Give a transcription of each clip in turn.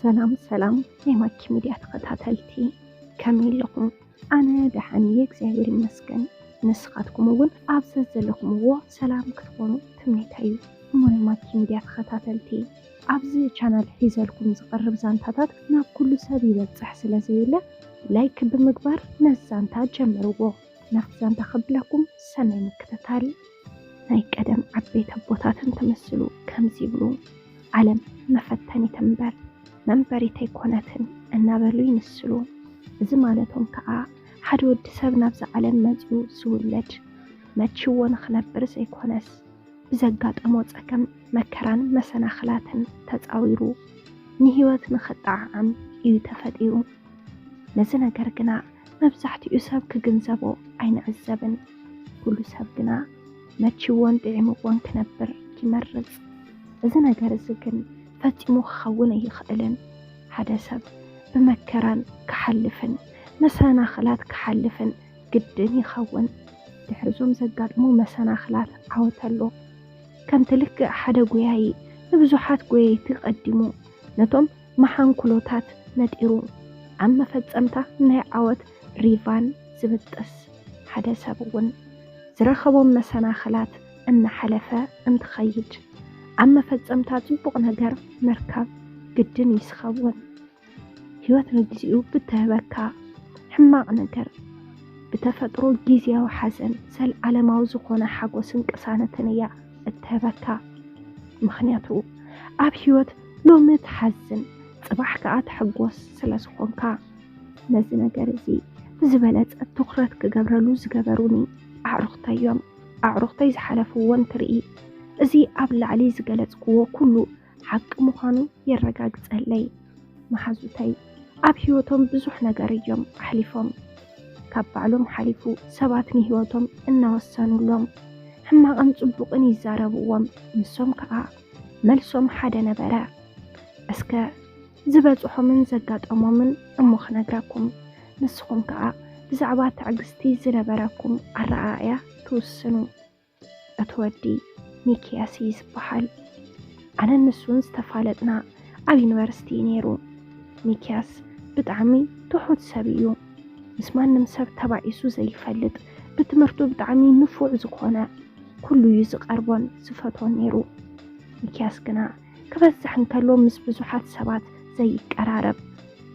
ሰላም ናይ ማኪ ሚድያ ተኸታተልቲ ከመይ ኣለኹም? ኣነ ደሓን እየ እግዚአብሔር ይመስገን። ንስኻትኩም እውን ኣብዚ ዘለኹምዎ ሰላም ክትኮኑ ትምኒተይ እዩ። እሞ ናይ ማኪ ሚድያ ተኸታተልቲ ኣብዚ ቻናል ሒዘልኩም ዝቐርብ ዛንታታት ናብ ኩሉ ሰብ ይበፅሕ ስለዘይብለ ላይክ ብምግባር ነዚ ዛንታ ጀምርዎ። ናብቲ ዛንታ ከብለኩም ሰናይ ምክትታል። ናይ ቀደም ዓበይቲ ኣቦታትን ትመስሉ ከምዚ ይብሉ፣ ዓለም መፈተኒት እምበር መንበሪት ኣይኮነትን እናበሉ ይምስሉ። እዚ ማለቶም ከዓ ሓደ ወዲ ሰብ ናብዚ ዓለም መፅኡ ዝውለድ መችዎ ንኽነብር ዘይኮነስ ብዘጋጠሞ ፀገም መከራን መሰናኽላትን ተፃዊሩ ንህይወት ንኽጣዓም እዩ ተፈጢሩ። ነዚ ነገር ግና መብዛሕትኡ ሰብ ክግንዘቦ ኣይንዕዘብን። ኩሉ ሰብ ግና መችዎን ጥዕምዎን ክነብር ይመርፅ። እዚ ነገር እዚ ግን ፈፂሙ ክኸውን ኣይኽእልን። ሓደ ሰብ ብመከራን ክሓልፍን መሰናኽላት ክሓልፍን ግድን ይኸውን። ድሕርዞም ዘጋጥሙ መሰናኽላት ዓወተሎ ከምቲ ልክዕ ሓደ ጎያይ ንብዙሓት ጎየይቲ ቀዲሙ ነቶም መሓንኩሎታት ነጢሩ ኣብ መፈፀምታ ናይ ዓወት ሪቫን ዝብጥስ ሓደ ሰብ እውን ዝረኸቦም መሰናኽላት እናሓለፈ እንትኸይድ ኣብ መፈፀምታ ጽቡቕ ነገር መርከብ ግድን ይስኸውን። ህይወት ንግዚኡ ብትህበካ ሕማቕ ነገር ብተፈጥሮ ጊዜያዊ ሓዘን ዘለዓለማዊ ዝኾነ ሓጎስን ቅሳነትን እያ እትህበካ። ምኽንያቱ ኣብ ህይወት ሎሚ ትሓዝን ጽባሕ ከዓ ትሕጎስ ስለ ዝኾንካ። ነዚ ነገር እዚ ብዝበለፀ ትኩረት ክገብረሉ ዝገበሩኒ ኣዕሩኽተዮም ኣዕሩኽተይ ዝሓለፍዎን ትርኢ እዚ ኣብ ላዕሊ ዝገለጽክዎ ኩሉ ሓቂ ምዃኑ የረጋግፀለይ። መሓዙተይ ኣብ ህይወቶም ብዙሕ ነገር እዮም ኣሕሊፎም። ካብ ባዕሎም ሓሊፉ ሰባት ንህይወቶም እናወሰኑሎም ሕማቕን ጽቡቕን ይዛረብዎም። ንሶም ከዓ መልሶም ሓደ ነበረ። እስከ ዝበፅሖምን ዘጋጠሞምን እሞ ክነግረኩም፣ ንስኹም ከዓ ብዛዕባ ትዕግስቲ ዝነበረኩም ኣረኣእያ ትውስኑ። እቲ ወዲ ሚክያስ ይዝበሃል። ኣነ ንሱን ዝተፋለጥና ኣብ ዩኒቨርሲቲ ነይሩ። ሚክያስ ብጣዕሚ ትሑት ሰብ እዩ። ምስ ማንም ሰብ ተባዒሱ ዘይፈልጥ ብትምህርቱ ብጣዕሚ ንፉዕ ዝኾነ ኩሉ እዩ ዝቐርቦን ዝፈቶን ነይሩ። ሚክያስ ግና ክበዝሕ እንከሎ ምስ ብዙሓት ሰባት ዘይቀራረብ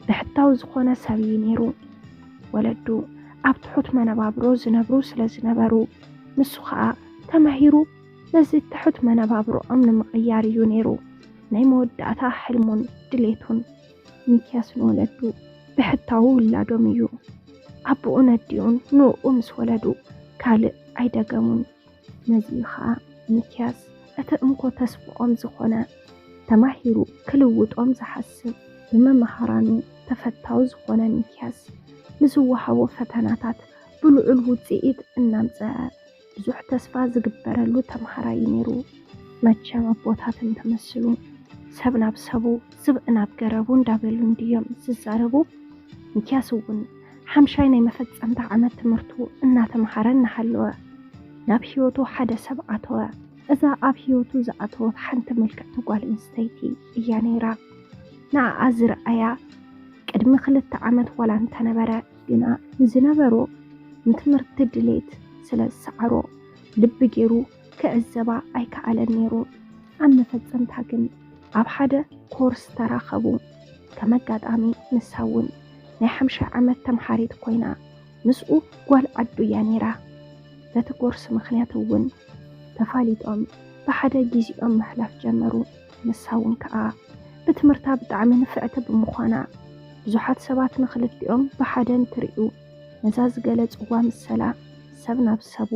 ብሕታዊ ዝኾነ ሰብ እዩ ነይሩ። ወለዱ ኣብ ትሑት መነባብሮ ዝነብሩ ስለ ዝነበሩ ንሱ ከዓ ተማሂሩ ነዚ ትሑት መነባብሮኦም ንምቕያር እዩ ነይሩ ናይ መወዳእታ ሕልሙን ድሌቱን። ሚክያስ ንወለዱ ብሕታዊ ውላዶም እዩ። ኣቦኡ ነዲኡን ንኡ ምስ ወለዱ ካልእ ኣይደገሙን። ነዚ ከዓ ሚክያስ እቲ እንኮ ተስፍኦም ዝኾነ ተማሂሩ ክልውጦም ዝሓስብ ብመምሃራኑ ተፈታዊ ዝኾነ ሚክያስ ንዝወሃቦ ፈተናታት ብልዑል ውፅኢት እናምፀአ ብዙሕ ተስፋ ዝግበረሉ ተምሃራይ ነይሩ። መቸም ኣቦታትን ተመስሉ ሰብ ናብ ሰቡ ዝብእ ናብ ገረቡ እንዳበሉ እንድዮም ዝዛረቡ። ሚክያስ እውን ሓምሻይ ናይ መፈፀምታ ዓመት ትምህርቱ እናተምሃረ እናሃለወ ናብ ህይወቱ ሓደ ሰብ ኣተወ። እዛ ኣብ ህይወቱ ዝኣተወት ሓንቲ ምልክዕቲ ጓል ኣንስተይቲ እያ ነይራ። ንዓኣ ዝረኣያ ቅድሚ 2 ዓመት ዋላ እንተነበረ ግና ንዝነበሮ ንትምህርቲ ድሌት ስለ ዝሰዓሮ ልቢ ገይሩ ክዕዘባ ኣይከኣለን ነይሩ። ኣብ መፈፀምታ ግን ኣብ ሓደ ኮርስ ተራኸቡ። ከም ኣጋጣሚ ንሳ እውን ናይ 50 ዓመት ተምሃሪት ኮይና ምስኡ ጓል ዓዱ እያ ነይራ። በቲ ኮርስ ምኽንያት እውን ተፋሊጦም ብሓደ ጊዜኦም ምሕላፍ ጀመሩ። ንሳ እውን ከዓ ብትምህርታ ብጣዕሚ ንፍዕቲ ብምዃና ብዙሓት ሰባት ንኽልቲኦም ብሓደ እንትሪኡ ነዛ ዝገለጽዋ ምሰላ ሰብ ናብ ሰቡ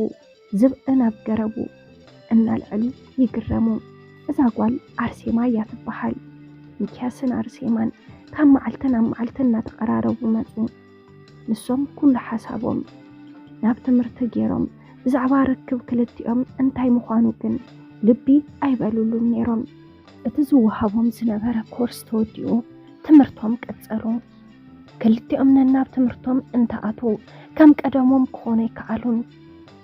ዝብእ ናብ ገረቡ እናልዕሉ ይግረሙ። እዛ ጓል ኣርሴማ እያ ትበሃል። ሚክያስን ኣርሴማን ካብ መዓልትን ኣብ መዓልትን እናተቐራረቡ መፁ። ንሶም ኩሉ ሓሳቦም ናብ ትምህርቲ ገይሮም ብዛዕባ ርክብ ክልቲኦም እንታይ ምዃኑ ግን ልቢ ኣይበሉሉን ነይሮም። እቲ ዝወሃቦም ዝነበረ ኮርስ ተወዲኡ ትምህርቶም ቀጸሉ። ክልቲኦም ነናብ ትምህርቶም እንተኣቱ ከም ቀደሞም ክኾኑ ይከኣሉን።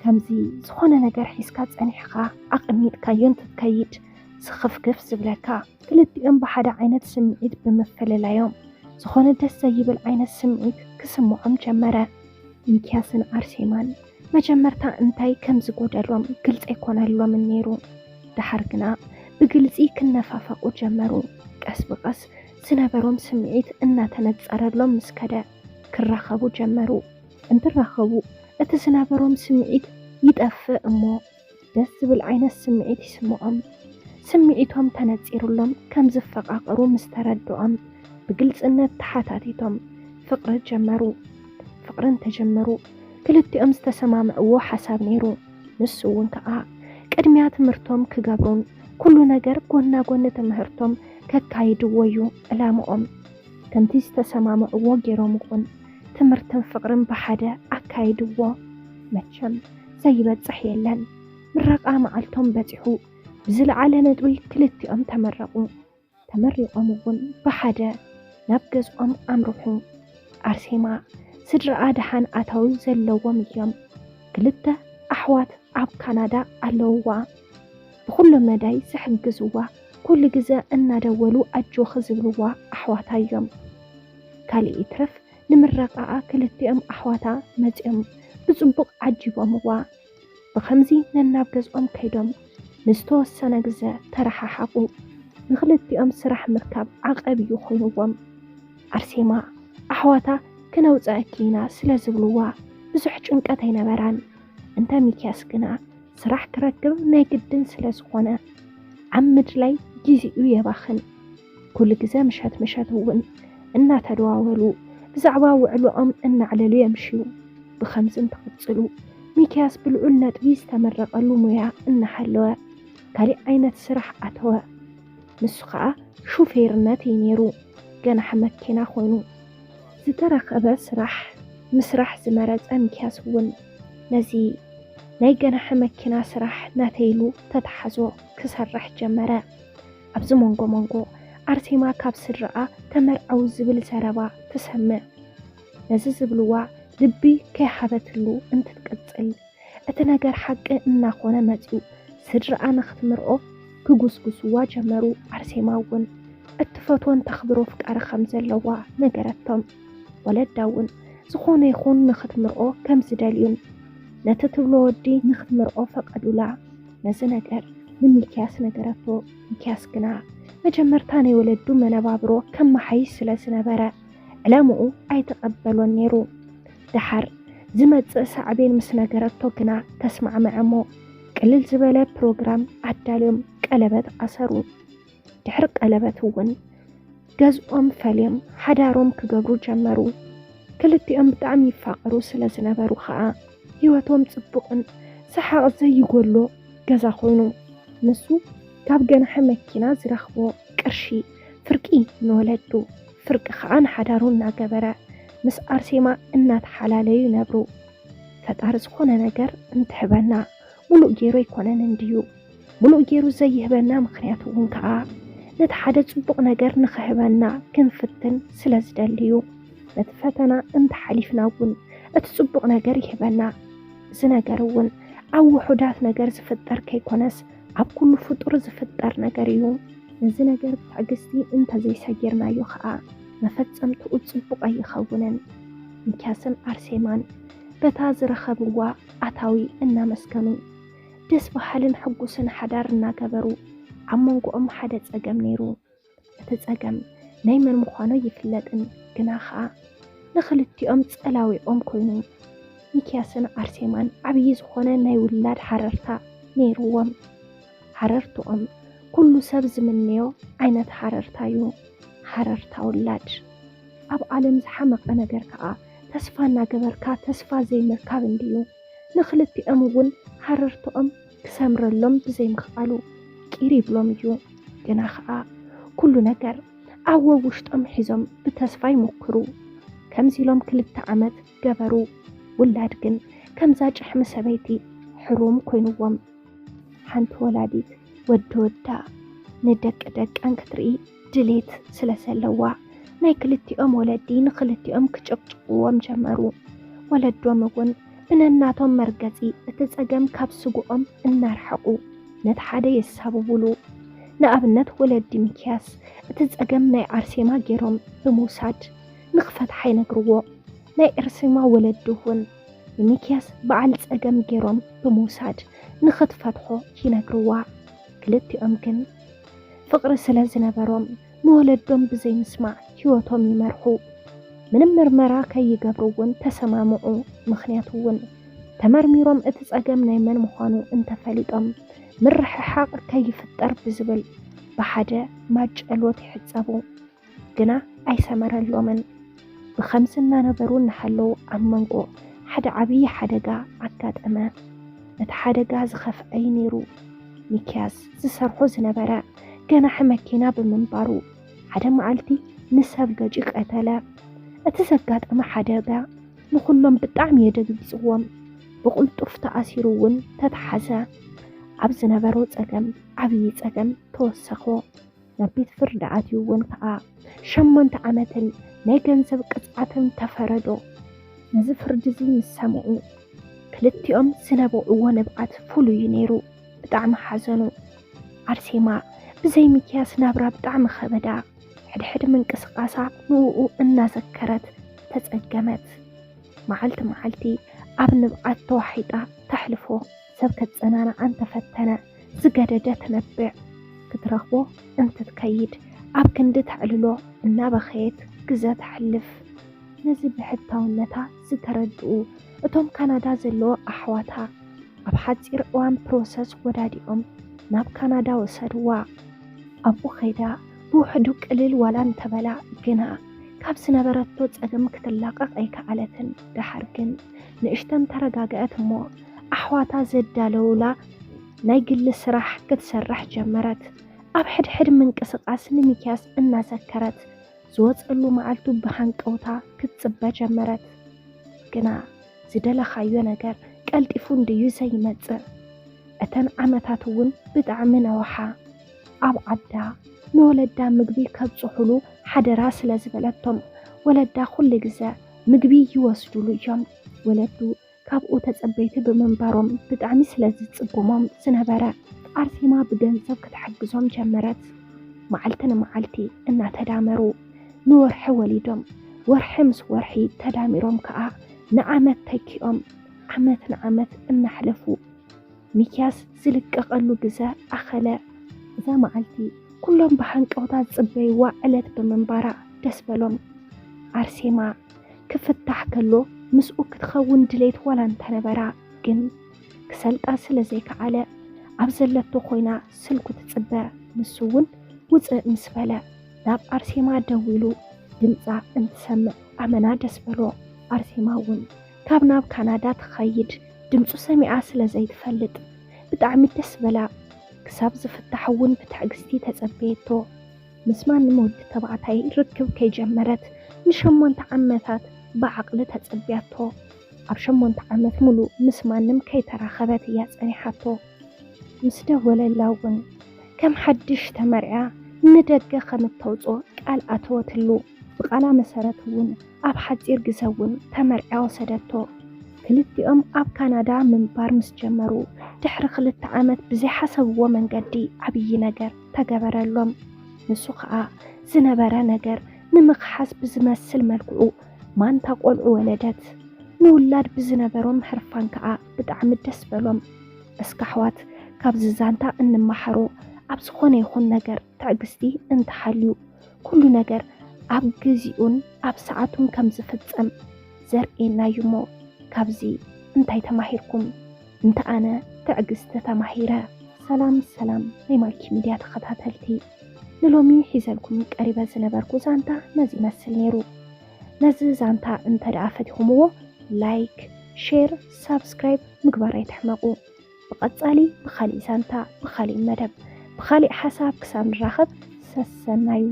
ከምዚ ዝኾነ ነገር ሒዝካ ፀኒሕካ ኣቐሚጥካዮ እንትትከይድ ስኽፍክፍ ዝብለካ ክልቲኦም ብሓደ ዓይነት ስምዒት ብምፍልላዮም ዝኾነ ደስ ዘይብል ዓይነት ስምዒት ክስምዖም ጀመረ። ሚክያስን ኣርሴማን መጀመርታ እንታይ ከም ዝጎደሎም ግልጽ ኣይኮነሎምን ነይሩ። ድሓር ግና ብግልጺ ክነፋፈቁ ጀመሩ። ቀስ ብቐስ ዝነበሮም ስምዒት እናተነጸረሎም ምስ ከደ ክራኸቡ ጀመሩ። እንትራኸቡ እቲ ዝነበሮም ስምዒት ይጠፍእ እሞ ደስ ዝብል ዓይነት ስምዒት ይስምዖም። ስምዒቶም ተነጺሩሎም ከም ዝፈቓቐሩ ምስ ተረድኦም ብግልጽነት ተሓታቲቶም ፍቕሪ ጀመሩ። ፍቕርን ተጀመሩ። ክልቲኦም ዝተሰማምዕዎ ሓሳብ ነይሩ። ንሱ እውን ከዓ ቅድሚያ ትምህርቶም ክገብሩን ኩሉ ነገር ጎና ጎኒ ትምህርቶም ከካይድዎ እዩ ዕላምኦም። ከምቲ ዝተሰማምዕዎ ገይሮም እውን ትምህርትን ፍቕርን ብሓደ ኣካይድዎ። መቸም ዘይበጽሕ የለን። ምረቓ መዓልቶም በፂሑ ብዝለዓለ ነጥቢ ክልቲኦም ተመረቑ። ተመሪቖም እውን ብሓደ ናብ ገዝኦም ኣምርሑ። ኣርሴማ ስድራኣ ድሓን ኣታዊ ዘለዎም እዮም። ክልተ ኣሕዋት ኣብ ካናዳ ኣለውዋ። ብኩሉ መዳይ ዝሕግዝዋ ኩሉ ግዜ እናደወሉ ኣጆኽ ዝብልዋ ኣሕዋታ እዮም። ካልእ ይትረፍ ንምረቓኣ ክልቲኦም ኣሕዋታ መፂኦም ብጽቡቕ ዓጂቦምዋ። ብኸምዚ ነናብ ገዝኦም ከይዶም ንዝተወሰነ ግዜ ተረሓሓቁ። ንክልቲኦም ስራሕ ምርካብ ዓቐብ እዩ ኮይኑዎም። ኣርሴማ ኣሕዋታ ክነውፀአኪ ኢና ስለ ዝብልዋ ብዙሕ ጭንቀት ኣይነበራን። እንተ ሚክያስ ግና ስራሕ ክረክብ ናይ ግድን ስለ ዝኾነ ኣብ ምድላይ ጊዜኡ የባኽን። ኩሉ ግዜ ምሸት እውን እናተደዋወሉ ብዛዕባ ውዕሎኦም እናዕለሉ የምሽዩ። ብኸምዚ እንትቕጽሉ ሚክያስ ብልዑል ነጥቢ ዝተመረቐሉ ሙያ እናሃለወ ካልእ ዓይነት ስራሕ ኣተወ። ንሱ ከዓ ሹፌርነት እዩ ነይሩ። ገናሕ መኪና ኮይኑ ዝተረኸበ ስራሕ ምስራሕ ዝመረፀ ሚክያስ እውን ነዚ ናይ ገናሕ መኪና ስራሕ ናተይሉ ተተሓዞ ክሰርሕ ጀመረ። ኣብዚ መንጎ ኣርሴማ ካብ ስድራኣ ተመርዐው ዝብል ዘረባ ትሰምዕ። ነዚ ዝብልዋ ልቢ ከይሓበትሉ እንትትቅጽል እቲ ነገር ሓቂ እናኾነ መፂኡ ስድራኣ ንኽትምርኦ ክጉስጉስዋ ጀመሩ። ኣርሴማ እውን እትፈትዎን ተኽብሮ ፍቃሪ ከም ዘለዋ ነገረቶም። ወለዳ እውን ዝኾነ ይኹን ንኽትምርኦ ከም ዝደልዩን ነቲ ትብሎ ወዲ ንኽትምርኦ ፈቀዱላ። ነዚ ነገር ንሚክያስ ነገረቶ። ሚክያስ ግና መጀመርታ ናይ ወለዱ መነባብሮ ከም መሓይሽ ስለ ዝነበረ ዕላምኡ ኣይተቐበሎን ነይሩ። ድሓር ዝመጽእ ሳዕቤን ምስ ነገረቶ ግና ተስማዕምዐሞ። ቅልል ዝበለ ፕሮግራም ኣዳልዮም ቀለበት ኣሰሩ። ድሕሪ ቀለበት እውን ገዝኦም ፈልዮም ሓዳሮም ክገብሩ ጀመሩ። ክልቲኦም ብጣዕሚ ይፋቐሩ ስለ ዝነበሩ ከዓ ህይወቶም ጽቡቕን ሰሓቕ ዘይጎሎ ገዛ ኮይኑ ንሱ ካብ ገናሕ መኪና ዝረኽቦ ቅርሺ ፍርቂ ንወለዱ ፍርቂ ከዓ ንሓዳሩ እናገበረ ምስ ኣርሴማ እናተሓላለዩ ይነብሩ። ፈጣሪ ዝኾነ ነገር እንትህበና ሙሉእ ገይሩ ኣይኮነን እንድዩ። ሙሉእ ገይሩ ዘይህበና ምክንያቱ እውን ከዓ ነቲ ሓደ ጽቡቕ ነገር ንኽህበና ክንፍትን ስለ ዝደልዩ ነቲ ፈተና እንተሓሊፍና እውን እቲ ጽቡቕ ነገር ይህበና። እዚ ነገር እውን ኣብ ውሑዳት ነገር ዝፍጠር ከይኮነስ ኣብ ኩሉ ፍጡር ዝፍጠር ነገር እዩ። ነዚ ነገር ብትዕግስቲ እንተዘይሰጊርናዮ ከዓ መፈጸምትኡ ጽቡቕ ኣይኸውንን። ሚክያስን ኣርሴማን በታ ዝረኸብዋ ኣታዊ እናመስገኑ ደስ በሃልን ሕጉስን ሓዳር እናገበሩ ኣብ መንጎኦም ሓደ ጸገም ነይሩ። እቲ ጸገም ናይ መን ምዃኑ ይፍለጥን ግና ከዓ ንኽልቲኦም ጸላዊኦም ኮይኑ ሚክያስን ኣርሴማን ዓብዪ ዝኾነ ናይ ውላድ ሓረርታ ነይሩዎም። ሓረርትኦም ኩሉ ሰብ ዝምንዮ ዓይነት ሓረርታ እዩ፣ ሓረርታ ውላድ። ኣብ ዓለም ዝሓመቐ ነገር ከዓ ተስፋ እናገበርካ ተስፋ ዘይምርካብ እንድዩ። ንኽልቲኦም እውን ሓረርትኦም ክሰምረሎም ብዘይምኽኣሉ ቂር ይብሎም እዩ። ግና ከዓ ኩሉ ነገር ኣብ ውሽጦም ሒዞም ብተስፋ ይሞክሩ። ከምዚ ኢሎም 2 ዓመት ገበሩ። ውላድ ግን ከምዛ ጭሕሚ ሰበይቲ ሕሩም ኮይኑዎም። ሓንቲ ወላዲት ወዲ ወዳ ንደቂ ደቀን ክትርኢ ድሌት ስለ ዘለዋ ናይ ክልቲኦም ወለዲ ንክልቲኦም ክጭቅጭቅዎም ጀመሩ። ወለዶም እውን ብነናቶም መርገፂ እቲ ጸገም ካብ ስጉኦም እናርሐቁ ነቲ ሓደ የሳብብሉ። ንኣብነት ወለዲ ሚክያስ እቲ ፀገም ናይ ኣርሴማ ገይሮም ብምውሳድ ንኽፈትሓ ይነግርዎ። ናይ ኣርሴማ ወለዲ እውን ንሚክያስ በዓል ፀገም ገይሮም ብምውሳድ ንኽትፈትሖ ይነግርዋ። ክልቲኦም ግን ፍቕሪ ስለ ዝነበሮም ንወለዶም ብዘይ ምስማዕ ህይወቶም ይመርሑ። ምንም ምርመራ ከይገብሩ እውን ተሰማምዑ። ምክንያቱ እውን ተመርሚሮም እቲ ፀገም ናይ መን ምዃኑ እንተፈሊጦም ምርሕሓቕ ከይፍጠር ብዝብል ብሓደ ማጨሎት ይሕፀቡ። ግና ኣይሰመረሎምን። ብከምዚ እናነበሩ እናሃለዉ ኣብ መንጎ ሓደ ዓብዪ ሓደጋ ኣጋጠመ። እቲ ሓደጋ ዝኸፍአይ ነይሩ። ሚክያስ ዝሰርሖ ዝነበረ ገናሒ መኪና ብምንባሩ ሓደ መዓልቲ ንሰብ ገጭ ቀተለ። እቲ ዘጋጠመ ሓደጋ ንኩሎም ብጣዕሚ የደግፅዎም። ብቁልጡፍ ተኣሲሩ እውን ተተሓዘ። ኣብ ዝነበሮ ፀገም ዓብዪ ፀገም ተወሰኾ። ናብ ቤት ፍርዲ ኣትዩ እውን ከዓ 8 ዓመትን ናይ ገንዘብ ቅፅዓትን ተፈረዶ። ነዚ ፍርዲ እዚ ምስ ሰምዑ ክልቲኦም ዝነበዕዎ ንብዓት ፍሉይ ነይሩ። ብጣዕሚ ሓዘኑ። ኣርሴማ ብዘይ ሚክያስ ናብራ ብጣዕሚ ከበዳ። ሕድሕድ ምንቅስቃሳ ንኡ እናዘከረት ተፀገመት። መዓልቲ መዓልቲ ኣብ ንብዓት ተዋሒጣ ተሕልፎ። ሰብ ከፀናንዓ እንተፈተነ ዝገደደ ትነብዕ። ክትረኽቦ እንትትከይድ ኣብ ክንዲ ተዕልሎ እናበኸየት ግዘ ተሕልፍ። ነዚ ብሕታውነታ ዝተረድኡ እቶም ካናዳ ዘለዎ ኣሕዋታ ኣብ ሓፂር እዋን ፕሮሰስ ወዳዲኦም ናብ ካናዳ ወሰድዋ። ኣብኡ ኸይዳ ብውሕዱ ቅልል ዋላ እንተበላ ግና ካብ ዝነበረቶ ፀገም ክትላቀቕ ኣይከኣለትን። ድሓር ግን ንእሽተን ተረጋግአት እሞ ኣሕዋታ ዘዳለውላ ናይ ግሊ ስራሕ ክትሰርሕ ጀመረት። ኣብ ሕድሕድ ምንቅስቃስ ንሚክያስ እናዘከረት ዝወፀሉ መዓልቱ ብሃንቀውታ ክትፅበ ጀመረት። ግና ዝደለኻዮ ነገር ቀልጢፉ እንድዩ ዘይመፅእ። እተን ዓመታት እውን ብጣዕሚ ነዋሓ። ኣብ ዓዳ ንወለዳ ምግቢ ከብፅሑሉ ሓደራ ስለ ዝበለቶም ወለዳ ኩሉ ግዜ ምግቢ ይወስዱሉ እዮም። ወለዱ ካብኡ ተፀበይቲ ብምንባሮም ብጣዕሚ ስለ ዝፅጉሞም ዝነበረ ኣርሴማ ብገንዘብ ክትሕግዞም ጀመረት። መዓልቲ ንመዓልቲ እናተዳመሩ ንወርሒ ወሊዶም ወርሒ ምስ ወርሒ ተዳሚሮም ከዓ ንዓመት ተኪኦም ዓመት ንዓመት እናሕለፉ ሚክያስ ዝልቀቐሉ ግዜ ኣኸለ። እዛ መዓልቲ ኩሎም ብሃንቀውታ ዝፅበይዋ ዕለት ብምንባራ ደስ በሎም። ኣርሴማ ክፍታሕ ከሎ ምስኡ ክትኸውን ድሌት ዋላ እንተነበራ ግን ክሰልጣ ስለ ዘይከዓለ ኣብ ዘለቶ ኮይና ስልኩ ትፅበ። ንሱ እውን ውፅእ ምስ በለ ናብ ኣርሴማ ደው ኢሉ ድምፃ እንትሰምዕ ኣመና ደስ በሎ። ኣርሴማ እውን ካብ ናብ ካናዳ ትኸይድ ድምፁ ሰሚዓ ስለ ዘይትፈልጥ ብጣዕሚ ደስ በላ። ክሳብ ዝፍታሕ እውን ብትዕግስቲ ተፀበየቶ። ምስ ማንም ወዲ ተባዕታይ ርክብ ከይጀመረት ን8 ዓመታት ብዓቕሊ ተፀቢያቶ። ኣብ 8 ዓመት ሙሉእ ምስ ማንም ከይተራኸበት እያ ፀኒሓቶ። ምስ ደወለላ እውን ከም ሓድሽ ተመርያ ንደገ ከም እተውፅኦ ቃል ኣተወትሉ። ብቃላ መሰረት እውን ኣብ ሓፂር ግዜ እውን ተመርያ ወሰደቶ። ክልቲኦም ኣብ ካናዳ ምንባር ምስ ጀመሩ ድሕሪ 2 ዓመት ብዘይሓሰብዎ መንገዲ ዓብዪ ነገር ተገበረሎም። ንሱ ከዓ ዝነበረ ነገር ንምክሓስ ብዝመስል መልክዑ ማንታ ቆልዑ ወለደት። ንውላድ ብዝነበሮም ሕርፋን ከዓ ብጣዕሚ ደስ በሎም። እስካ ኣሕዋት ካብዚ ዛንታ እንመሓሮ ኣብ ዝኾነ ይኹን ነገር ትዕግስቲ እንተሃልዩ ኩሉ ነገር ኣብ ግዚኡን ኣብ ሰዓቱን ከም ዝፍፀም ዘርኤና እዩ እሞ ካብዚ እንታይ ተማሂርኩም? እንተ ኣነ ትዕግስቲ ተማሂረ። ሰላም ሰላም ናይ ማልኪ ሚድያ ተኸታተልቲ፣ ንሎሚ ሒዘልኩም ቀሪበ ዝነበርኩ ዛንታ ነዚ ይመስል ነይሩ። ነዚ ዛንታ እንተ ደኣ ፈቲኹምዎ ላይክ፣ ሼር፣ ሳብስክራይብ ምግባር ኣይትሕመቁ። ብቐፃሊ ብኻሊእ ዛንታ ብኻሊእ መደብ ብኻሊእ ሓሳብ ክሳብ ንራኸብ ሰሰናዩ።